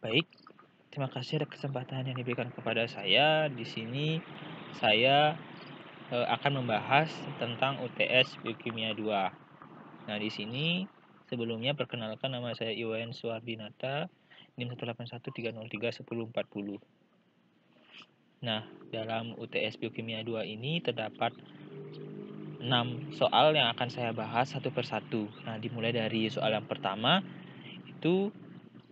Baik, terima kasih atas kesempatan yang diberikan kepada saya. Di sini saya akan membahas tentang UTS Biokimia 2. Nah, di sini sebelumnya perkenalkan, nama saya Iwan Suardinata, NIM 18130310410. Nah, dalam UTS Biokimia 2 ini terdapat 6 soal yang akan saya bahas satu persatu. Nah, dimulai dari soal yang pertama, itu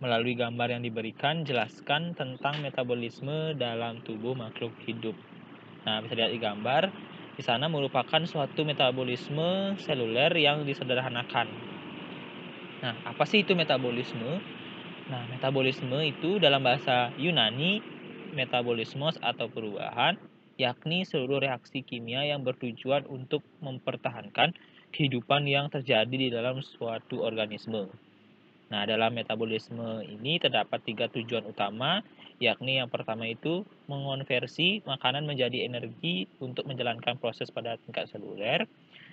melalui gambar yang diberikan, jelaskan tentang metabolisme dalam tubuh makhluk hidup. Nah, bisa dilihat di gambar, di sana merupakan suatu metabolisme seluler yang disederhanakan. Nah, apa sih itu metabolisme? Nah, metabolisme itu dalam bahasa Yunani, metabolismos atau perubahan, yakni seluruh reaksi kimia yang bertujuan untuk mempertahankan kehidupan yang terjadi di dalam suatu organisme. Nah, dalam metabolisme ini terdapat 3 tujuan utama, yakni yang pertama itu mengonversi makanan menjadi energi untuk menjalankan proses pada tingkat seluler.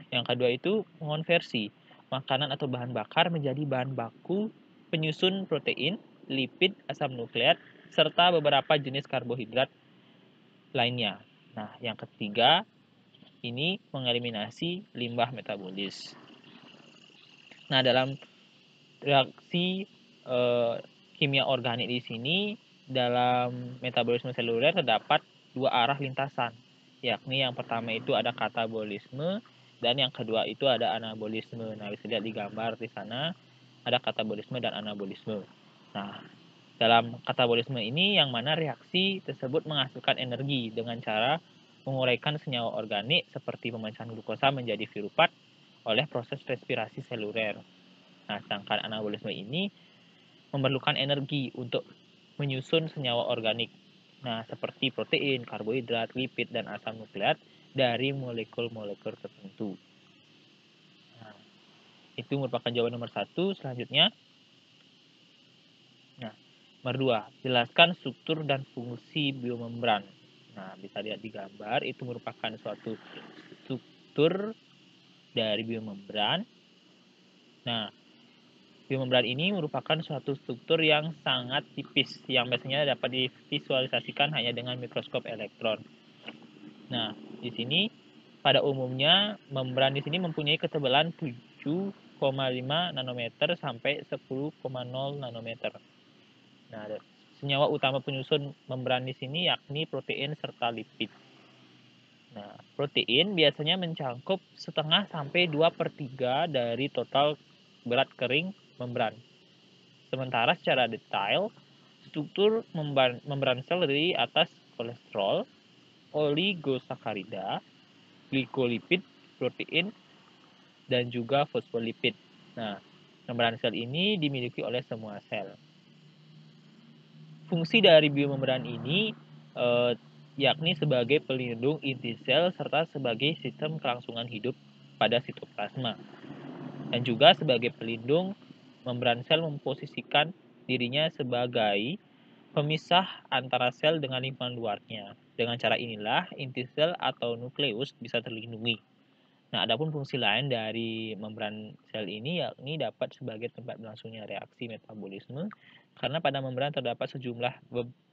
Yang kedua itu mengonversi makanan atau bahan bakar menjadi bahan baku penyusun protein, lipid, asam nukleat, serta beberapa jenis karbohidrat lainnya. Nah, yang ketiga ini mengeliminasi limbah metabolis. Nah, dalam reaksi kimia organik di sini dalam metabolisme seluler terdapat dua arah lintasan, yakni yang pertama itu ada katabolisme dan yang kedua itu ada anabolisme. Nah, bisa lihat di gambar di sana ada katabolisme dan anabolisme. Nah, dalam katabolisme ini yang mana reaksi tersebut menghasilkan energi dengan cara menguraikan senyawa organik seperti pemecahan glukosa menjadi piruvat oleh proses respirasi seluler. Nah, sedangkan anabolisme ini memerlukan energi untuk menyusun senyawa organik. Nah, seperti protein, karbohidrat, lipid, dan asam nukleat dari molekul-molekul tertentu. Nah, itu merupakan jawaban nomor 1. Selanjutnya, nah, nomor 2, jelaskan struktur dan fungsi biomembran. Nah, bisa lihat di gambar, itu merupakan suatu struktur dari biomembran. Nah, biomembran ini merupakan suatu struktur yang sangat tipis yang biasanya dapat divisualisasikan hanya dengan mikroskop elektron. Nah, di sini pada umumnya membran di sini mempunyai ketebalan 7,5 nanometer sampai 10,0 nanometer. Nah, senyawa utama penyusun membran di sini yakni protein serta lipid. Nah, protein biasanya mencakup setengah sampai 2/3 dari total berat kering membran. Sementara secara detail, struktur membran sel terdiri atas kolesterol, oligosakarida, glikolipid, protein, dan juga fosfolipid. Nah, membran sel ini dimiliki oleh semua sel. Fungsi dari biomembran ini yakni sebagai pelindung inti sel serta sebagai sistem kelangsungan hidup pada sitoplasma. Dan juga sebagai pelindung, membran sel memposisikan dirinya sebagai pemisah antara sel dengan lingkungan luarnya. Dengan cara inilah inti sel atau nukleus bisa terlindungi. Nah, adapun fungsi lain dari membran sel ini yakni dapat sebagai tempat berlangsungnya reaksi metabolisme karena pada membran terdapat sejumlah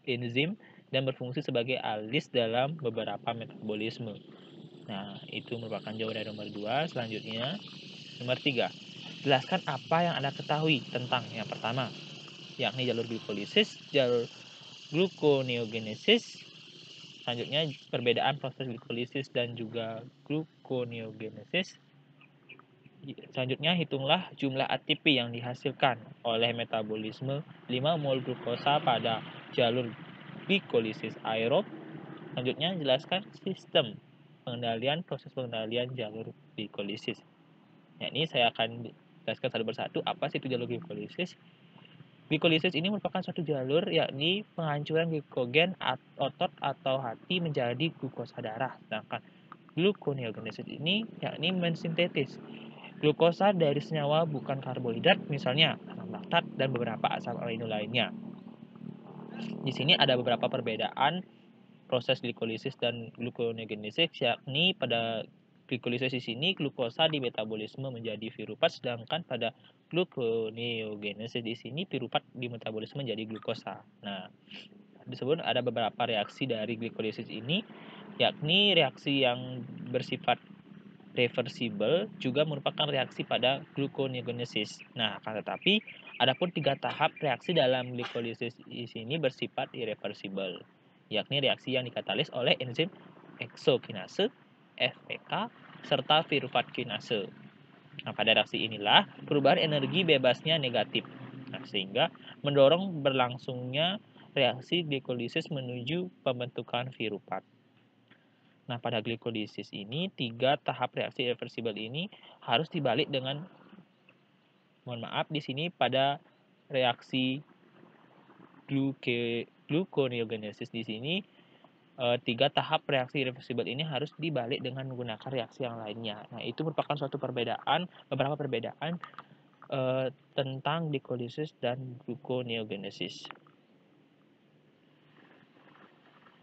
enzim dan berfungsi sebagai alis dalam beberapa metabolisme. Nah, itu merupakan jawaban dari nomor 2. Selanjutnya, nomor 3. Jelaskan apa yang Anda ketahui tentang yang pertama, yakni jalur glikolisis, jalur gluconeogenesis. Selanjutnya, perbedaan proses glikolisis dan juga gluconeogenesis. Selanjutnya, hitunglah jumlah ATP yang dihasilkan oleh metabolisme 5 mol glukosa pada jalur glikolisis aerob. Selanjutnya, jelaskan sistem proses pengendalian jalur glikolisis. Nah, ini saya akan jelaskan satu persatu apa sih itu jalur glikolisis. Glikolisis ini merupakan suatu jalur yakni penghancuran glikogen otot atau hati menjadi glukosa darah. Sedangkan gluconeogenesis ini yakni mensintetis glukosa dari senyawa bukan karbohidrat, misalnya asam laktat dan beberapa asam amino lainnya. Di sini ada beberapa perbedaan proses glikolisis dan gluconeogenesis, yakni pada glikolisis di sini glukosa dimetabolisme menjadi piruvat, sedangkan pada gluconeogenesis di sini piruvat dimetabolisme menjadi glukosa. Nah, disebut ada beberapa reaksi dari glikolisis ini, yakni reaksi yang bersifat reversible juga merupakan reaksi pada gluconeogenesis. Nah, akan tetapi adapun 3 tahap reaksi dalam glikolisis di sini bersifat irreversible, yakni reaksi yang dikatalis oleh enzim eksokinase, FEK, serta piruvat kinase. Nah, pada reaksi inilah perubahan energi bebasnya negatif. Nah, sehingga mendorong berlangsungnya reaksi glikolisis menuju pembentukan piruvat. Nah, pada glikolisis ini 3 tahap reaksi irreversible ini harus dibalik dengan, mohon maaf, di sini pada reaksi gluconeogenesis di sini 3 tahap reaksi irreversible ini harus dibalik dengan menggunakan reaksi yang lainnya. Nah, itu merupakan beberapa perbedaan tentang glikolisis dan gluconeogenesis.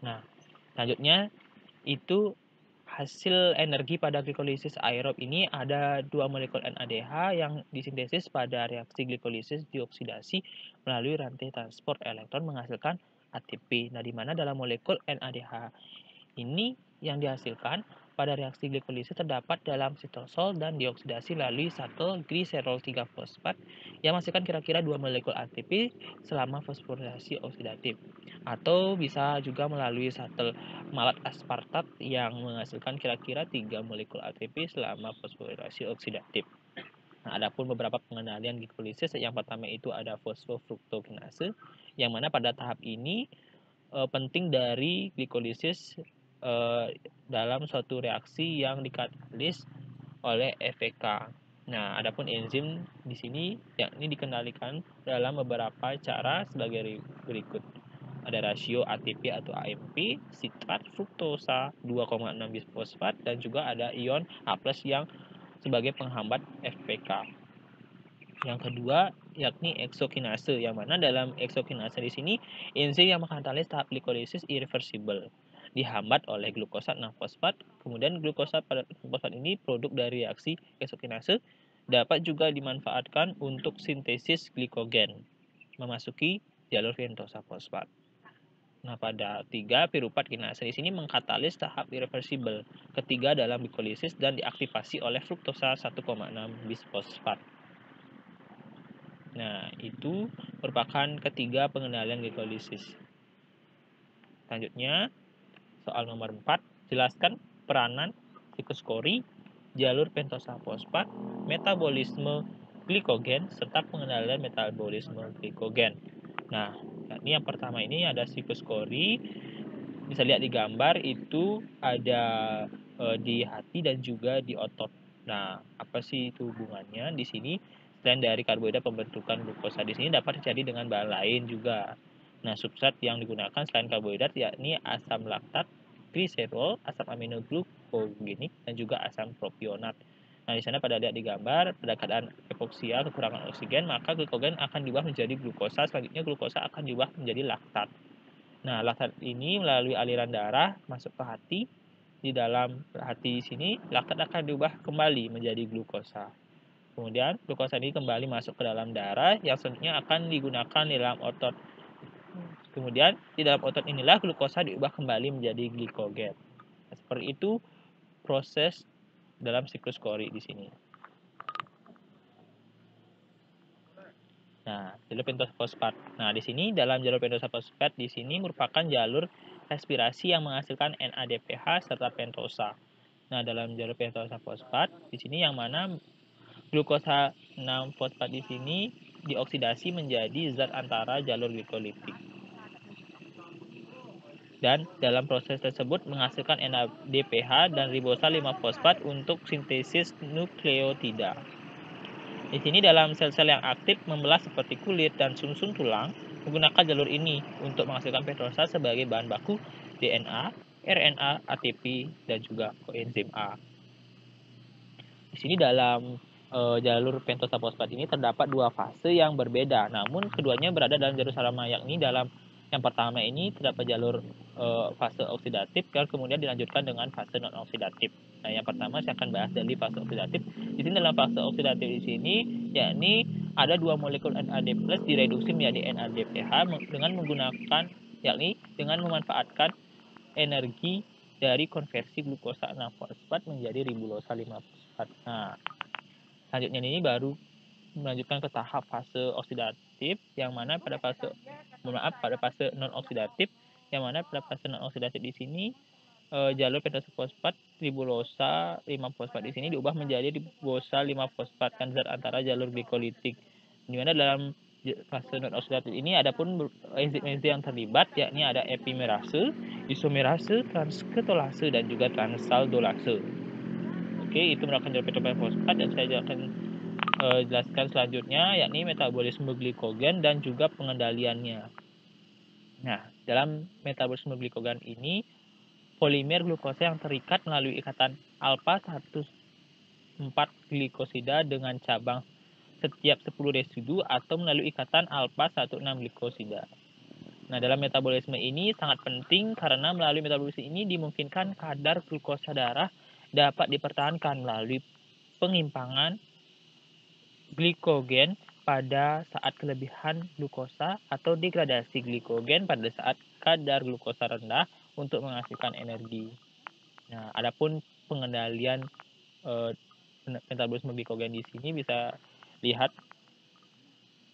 Nah, selanjutnya itu hasil energi pada glikolisis aerob ini ada 2 molekul NADH yang disintesis pada reaksi glikolisis dioksidasi melalui rantai transport elektron menghasilkan ATP. Nah, di mana dalam molekul NADH ini yang dihasilkan pada reaksi glikolisis terdapat dalam sitosol dan dioksidasi melalui shuttle gliserol 3-fosfat yang menghasilkan kira-kira 2 molekul ATP selama fosforilasi oksidatif. Atau bisa juga melalui shuttle malat aspartat yang menghasilkan kira-kira 3 molekul ATP selama fosforilasi oksidatif. Nah, adapun beberapa pengendalian glikolisis, yang pertama itu ada fosfofruktokinase, yang mana pada tahap ini penting dari glikolisis dalam suatu reaksi yang dikatalis oleh FEK. Nah, adapun enzim di sini yakni dikendalikan dalam beberapa cara sebagai berikut. Ada rasio ATP atau AMP, sitrat fruktosa 2,6 bisfosfat, dan juga ada ion H+ yang sebagai penghambat FPK. Yang kedua yakni eksokinase, yang mana dalam eksokinase di sini enzim yang mengkatalis tahap glikolisis irreversible dihambat oleh glukosa 6-fosfat. Kemudian glukosa pada 6-fosfat ini produk dari reaksi eksokinase dapat juga dimanfaatkan untuk sintesis glikogen memasuki jalur pentosa fosfat. Nah, pada 3 piruvat kinase di sini mengkatalis tahap irreversible ketiga dalam glikolisis dan diaktifasi oleh fruktosa 1,6 bisfosfat. Nah, itu merupakan ketiga pengendalian glikolisis. Selanjutnya, soal nomor 4, jelaskan peranan siklus Cori, jalur pentosa fosfat, metabolisme glikogen, serta pengendalian metabolisme glikogen. Nah, ini yang pertama ini ada siklus Cori, bisa lihat di gambar itu ada di hati dan juga di otot. Nah, apa sih itu hubungannya? Di sini selain dari karbohidrat pembentukan glukosa di sini dapat terjadi dengan bahan lain juga. Nah, substrat yang digunakan selain karbohidrat yakni asam laktat, gliserol, asam amino glukogenik, dan juga asam propionat. Nah, di sana pada lihat di gambar, pada keadaan hipoksia, kekurangan oksigen, maka glikogen akan diubah menjadi glukosa, selanjutnya glukosa akan diubah menjadi laktat. Nah, laktat ini melalui aliran darah masuk ke hati. Di dalam hati sini, laktat akan diubah kembali menjadi glukosa. Kemudian, glukosa ini kembali masuk ke dalam darah yang selanjutnya akan digunakan di dalam otot. Kemudian, di dalam otot inilah glukosa diubah kembali menjadi glikogen. Nah, seperti itu proses dalam siklus Cori di sini. Nah, jalur pentosa fosfat. Nah, di sini dalam jalur pentosa fosfat di sini merupakan jalur respirasi yang menghasilkan NADPH serta pentosa. Nah, dalam jalur pentosa fosfat di sini yang mana glukosa 6-fosfat di sini dioksidasi menjadi zat antara jalur glikolitik. Dan dalam proses tersebut menghasilkan NADPH dan ribosa 5-fosfat untuk sintesis nukleotida. Di sini dalam sel-sel yang aktif membelah seperti kulit dan sumsum tulang menggunakan jalur ini untuk menghasilkan pentosa sebagai bahan baku DNA, RNA, ATP, dan juga koenzim A. Di sini dalam jalur pentosa fosfat ini terdapat 2 fase yang berbeda, namun keduanya berada dalam jalur sama, yakni dalam yang pertama ini terdapat jalur fase oksidatif dan kemudian dilanjutkan dengan fase non-oksidatif. Nah, yang pertama saya akan bahas dari fase oksidatif. Di sini dalam fase oksidatif di sini yakni ada 2 molekul NAD+ direduksi menjadi NADPH dengan menggunakan yakni dengan memanfaatkan energi dari konversi glukosa 6-fosfat menjadi ribulosa 5-fosfat. Nah, selanjutnya ini baru melanjutkan ke tahap fase oksidatif yang mana pada fase non oksidatif yang mana pada fase non oksidatif di sini jalur pentose fosfat ribulosa 5-fosfat di sini diubah menjadi ribulosa 5-fosfat kan zat antara jalur glikolitik. Di mana dalam fase non oksidatif ini ada pun enzim-enzim yang terlibat yakni ada epimerase, isomerase, transketolase dan juga transaldolase. Oke, itu merupakan jalur pentose fosfat dan saya akan jelaskan selanjutnya yakni metabolisme glikogen dan juga pengendaliannya. Nah, dalam metabolisme glikogen ini polimer glukosa yang terikat melalui ikatan alfa 14 glikosida dengan cabang setiap 10 residu atau melalui ikatan alfa 16 glikosida. Nah, dalam metabolisme ini sangat penting karena melalui metabolisme ini dimungkinkan kadar glukosa darah dapat dipertahankan melalui pengimpangan glikogen pada saat kelebihan glukosa atau degradasi glikogen pada saat kadar glukosa rendah untuk menghasilkan energi. Nah, adapun pengendalian metabolisme glikogen di sini bisa lihat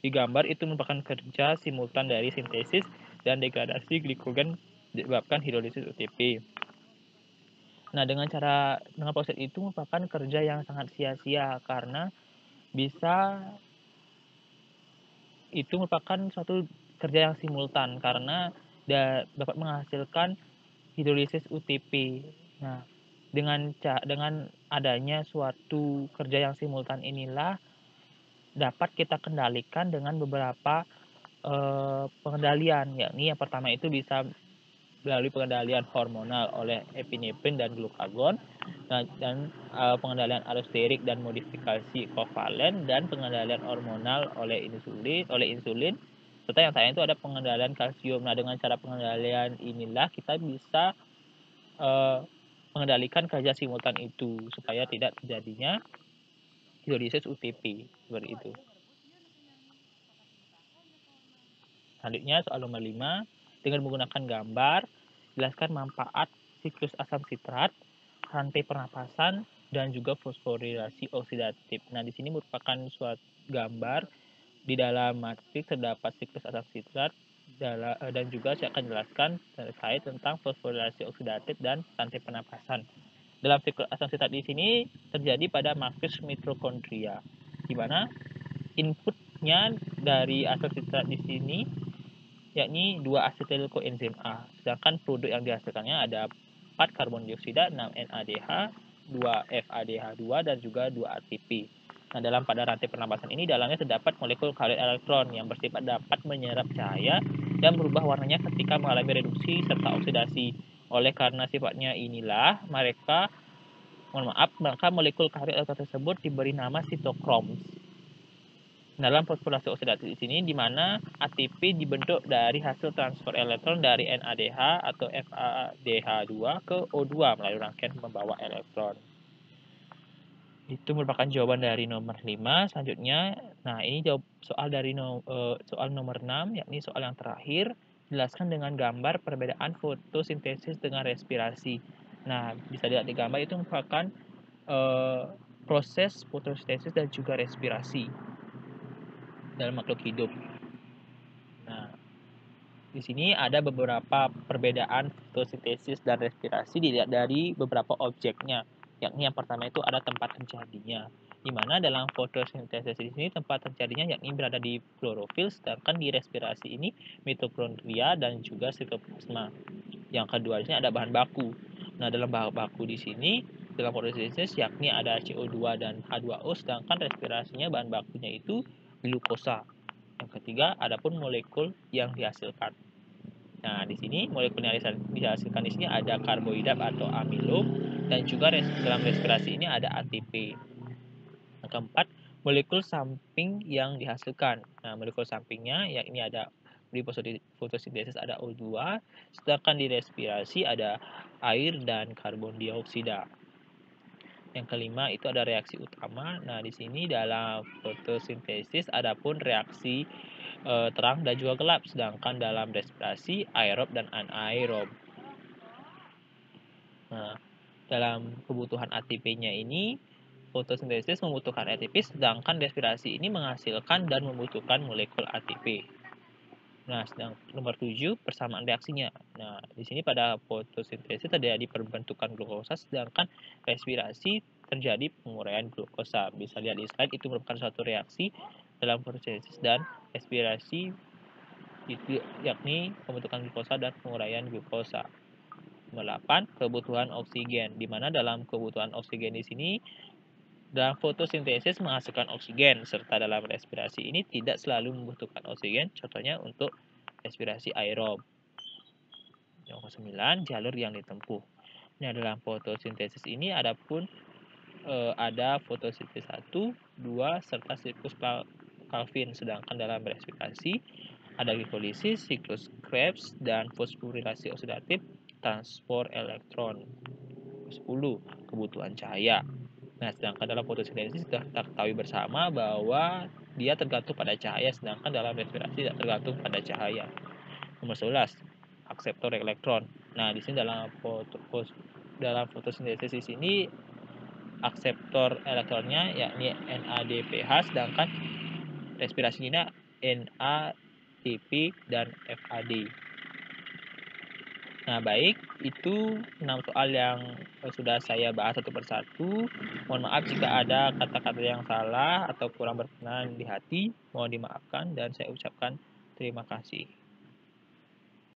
di gambar itu merupakan kerja simultan dari sintesis dan degradasi glikogen disebabkan hidrolisis UTP. Nah, dengan proses itu merupakan kerja yang sangat sia-sia karena itu merupakan suatu kerja yang simultan karena dapat menghasilkan hidrolisis UTP. Nah, dengan adanya suatu kerja yang simultan inilah dapat kita kendalikan dengan beberapa pengendalian, yakni yang pertama itu bisa melalui pengendalian hormonal oleh epinefrin dan glukagon, dan pengendalian allosterik dan modifikasi kovalen, dan pengendalian hormonal oleh insulin, serta yang terakhir itu ada pengendalian kalsium. Nah, dengan cara pengendalian inilah kita bisa mengendalikan kerja simultan itu supaya tidak terjadinya hidrolisis UTP seperti itu. Selanjutnya soal nomor 5, dengan menggunakan gambar jelaskan manfaat siklus asam sitrat, rantai pernapasan, dan juga fosforilasi oksidatif. Nah, di sini merupakan suatu gambar di dalam matriks terdapat siklus asam sitrat dan juga saya akan jelaskan terkait tentang fosforilasi oksidatif dan rantai pernapasan. Dalam siklus asam sitrat di sini terjadi pada matriks mitokondria, di mana inputnya dari asam sitrat di sini yakni 2 asetil koenzim A. Sedangkan produk yang dihasilkannya ada 4 karbon dioksida, 6 NADH, 2 FADH2 dan juga 2 ATP. Nah, pada rantai pernapasan ini dalamnya terdapat molekul karbon elektron yang bersifat dapat menyerap cahaya dan berubah warnanya ketika mengalami reduksi serta oksidasi. Oleh karena sifatnya inilah maka molekul karbon elektron tersebut diberi nama sitokrom. Dalam fosforilasi oksidatif di sini di mana ATP dibentuk dari hasil transfer elektron dari NADH atau FADH2 ke O2 melalui rangkaian pembawa elektron. Itu merupakan jawaban dari nomor 5. Selanjutnya, nah ini jawab soal dari soal nomor 6, yakni soal yang terakhir. Jelaskan dengan gambar perbedaan fotosintesis dengan respirasi. Nah, bisa dilihat di gambar itu merupakan proses fotosintesis dan juga respirasi dalam makhluk hidup. Nah, di sini ada beberapa perbedaan fotosintesis dan respirasi dilihat dari beberapa objeknya. Yakni yang pertama itu ada tempat terjadinya. Di mana dalam fotosintesis di sini tempat terjadinya yakni berada di klorofil, sedangkan di respirasi ini mitokondria dan juga sitoplasma. Yang kedua di sini ada bahan baku. Nah, dalam bahan baku di sini dalam fotosintesis yakni ada CO2 dan H2O, sedangkan respirasinya bahan bakunya itu glukosa. Yang ketiga, adapun molekul yang dihasilkan. Nah, di sini molekul yang dihasilkan di sini ada karbohidrat atau amilum dan juga dalam respirasi ini ada ATP. Yang keempat, molekul samping yang dihasilkan. Nah, molekul sampingnya yakni ada di fotosintesis ada O2, sedangkan di respirasi ada air dan karbon dioksida. Yang kelima itu ada reaksi utama. Nah, di sini dalam fotosintesis ada pun reaksi terang dan juga gelap, sedangkan dalam respirasi aerob dan anaerob. Nah, dalam kebutuhan ATP-nya ini, fotosintesis membutuhkan ATP, sedangkan respirasi ini menghasilkan dan membutuhkan molekul ATP. Nah, sedang nomor 7 persamaan reaksinya. Nah, di sini pada fotosintesis terjadi pembentukan glukosa, sedangkan respirasi terjadi penguraian glukosa. Bisa lihat di slide, itu merupakan suatu reaksi dalam fotosintesis dan respirasi, itu yakni pembentukan glukosa dan penguraian glukosa. Nomor 8, kebutuhan oksigen, di mana dalam kebutuhan oksigen di sini dalam fotosintesis menghasilkan oksigen, serta dalam respirasi ini tidak selalu membutuhkan oksigen, contohnya untuk respirasi aerob. Nomor 9, jalur yang ditempuh. Nah, dalam fotosintesis ini ada pun ada fotosintesis 1, 2, serta siklus Calvin, sedangkan dalam respirasi ada glikolisis, siklus Krebs, dan fosforilasi oksidatif, transport elektron. 10. Kebutuhan cahaya. Nah, sedangkan dalam fotosintesis sudah kita ketahui bersama bahwa dia tergantung pada cahaya, sedangkan dalam respirasi tidak tergantung pada cahaya. Nomor 11. Akseptor elektron. Nah, di sini dalam fotosintesis di sini akseptor elektronnya yakni NADPH, sedangkan respirasinya NADP dan FAD. Nah, baik, itu 6 soal yang sudah saya bahas satu persatu. Mohon maaf jika ada kata-kata yang salah atau kurang berkenan di hati. Mohon dimaafkan dan saya ucapkan terima kasih.